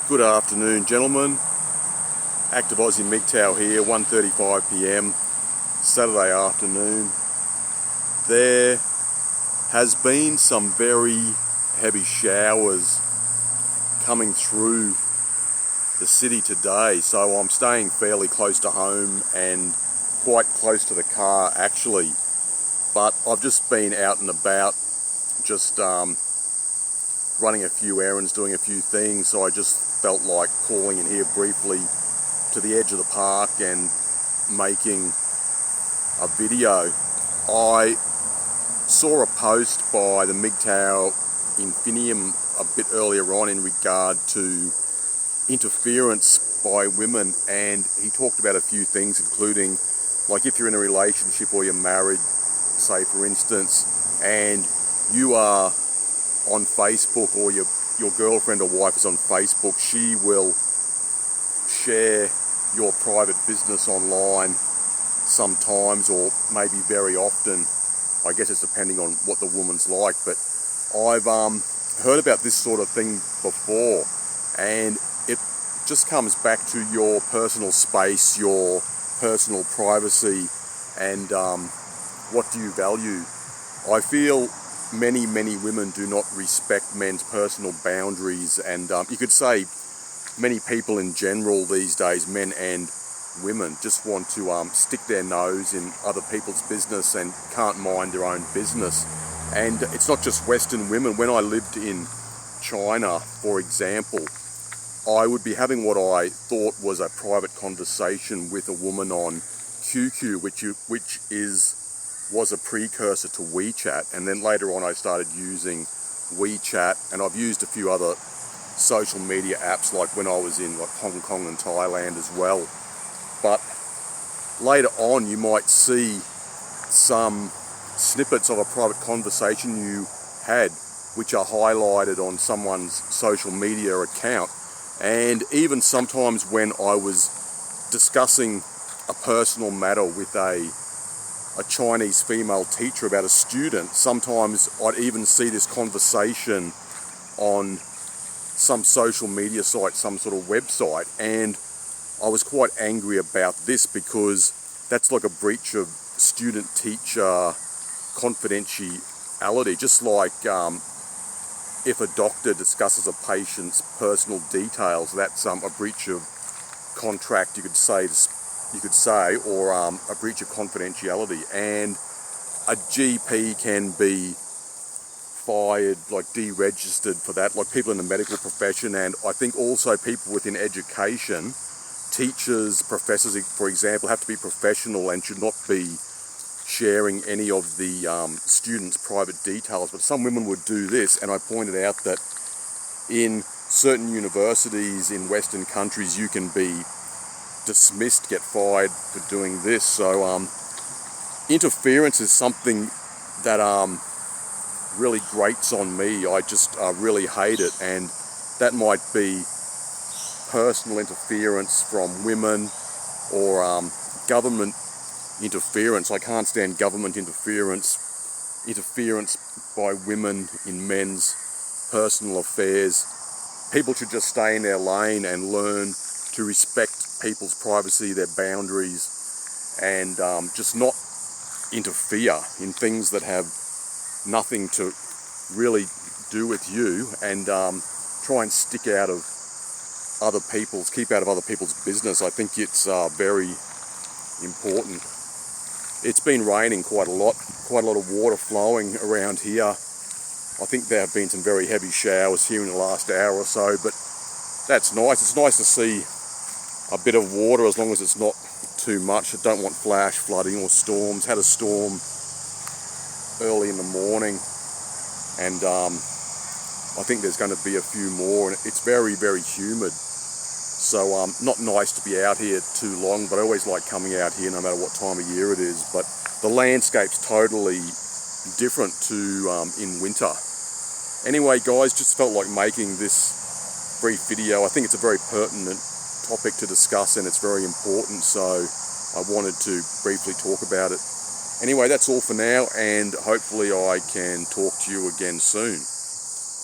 Good afternoon, gentlemen. Active Aussie MGTOW here, 1:35 p.m. Saturday afternoon. There has been some very heavy showers coming through the city today, so I'm staying fairly close to home and quite close to the car actually. But I've just been out and about, just running a few errands, doing a few things, so I just felt like calling in here briefly to the edge of the park and making a video. I saw a post by the MGTOW Infinium a bit earlier on in regard to interference by women, and he talked about a few things, including like if you're in a relationship or you're married, say for instance, and you are on Facebook, or your girlfriend or wife is on Facebook, she will share your private business online sometimes, or maybe very often. I guess it's depending on what the woman's like, but I've heard about this sort of thing before, and it just comes back to your personal space, your personal privacy, and what do you value. I feel many women do not respect men's personal boundaries, and you could say many people in general these days, men and women, just want to stick their nose in other people's business and can't mind their own business. And it's not just Western women. When I lived in China, for example, I would be having what I thought was a private conversation with a woman on QQ, which was a precursor to WeChat, and then later on I started using WeChat, and I've used a few other social media apps like when I was in like Hong Kong and Thailand as well. But later on you might see some snippets of a private conversation you had which are highlighted on someone's social media account, and even sometimes when I was discussing a personal matter with a Chinese female teacher about a student, sometimes I'd even see this conversation on some social media site, some sort of website, and I was quite angry about this because that's like a breach of student-teacher confidentiality. Just like if a doctor discusses a patient's personal details, that's a breach of contract, you could say, or a breach of confidentiality, and a GP can be fired, like deregistered for that, like people in the medical profession. And I think also people within education, teachers, professors, for example, have to be professional and should not be sharing any of the students' private details. But some women would do this, and I pointed out that in certain universities in Western countries you can be dismissed, get fired for doing this. So interference is something that really grates on me. I just really hate it, and that might be personal interference from women or government interference. I can't stand government interference by women in men's personal affairs. People should just stay in their lane and learn to respect people's privacy, their boundaries, and just not interfere in things that have nothing to really do with you, and try and stick out of keep out of other people's business. I think it's very important. It's been raining quite a lot of water flowing around here. I think there have been some very heavy showers here in the last hour or so, but that's nice. It's nice to see a bit of water as long as it's not too much. I don't want flash flooding or storms. Had a storm early in the morning, and I think there's going to be a few more, and it's very humid, so not nice to be out here too long, but I always like coming out here no matter what time of year it is. But the landscape's totally different to in winter. Anyway guys, just felt like making this brief video. I think it's a very pertinent topic to discuss, and it's very important, so I wanted to briefly talk about it. Anyway, that's all for now, and hopefully I can talk to you again soon.